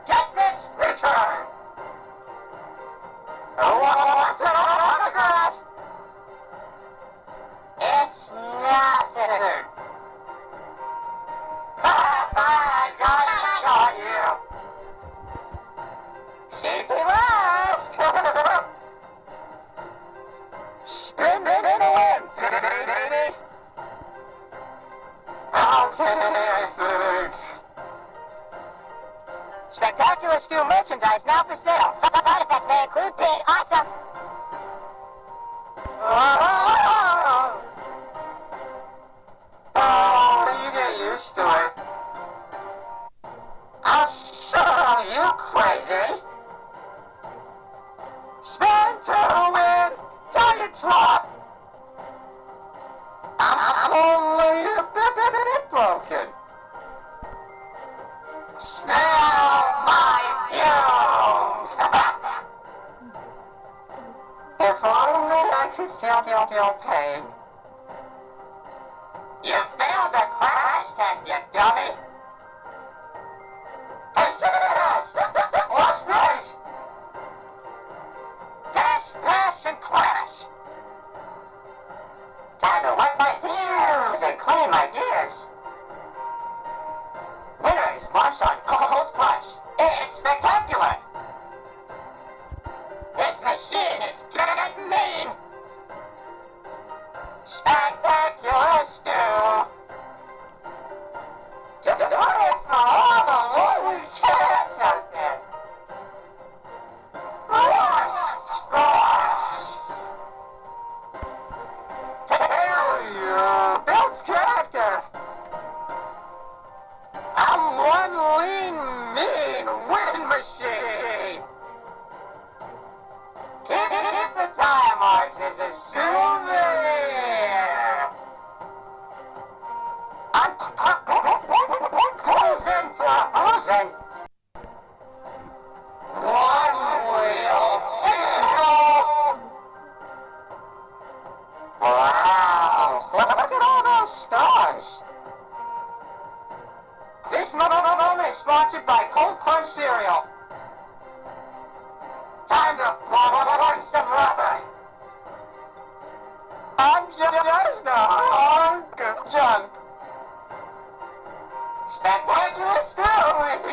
Get this return! What's an autograph? It's nothing. I got you. Safety last. Spin it in a win, baby. Okay, I think. Spectacular STU merchandise now for sale. Side effects may include being awesome. Oh, you get used to it. I'll show you crazy. Spin to win, giant drop. I'm only a bit broken. Smell my fumes. If only I could feel your pain. You failed the crash test, you dummy. Hey, kiddos! What's this? Dash, dash, and crash. Time to wipe my tears and clean my gears. Winners march on cold crunch. It's spectacular. This machine is gonna get mean. Spectacular STU. Do it for all the lonely cats out there. Rush! Rush! Hell yeah! Builds character. I'm one lean, mean winning machine. Keep the tire marks as a souvenir. I'm cruising for oozing. One wheel hero. Wow, look at all those stars. This moment is sponsored by Cold Crunch Cereal. Time to burn some rubber. I'm just a hunk of junk. Spectacular STU is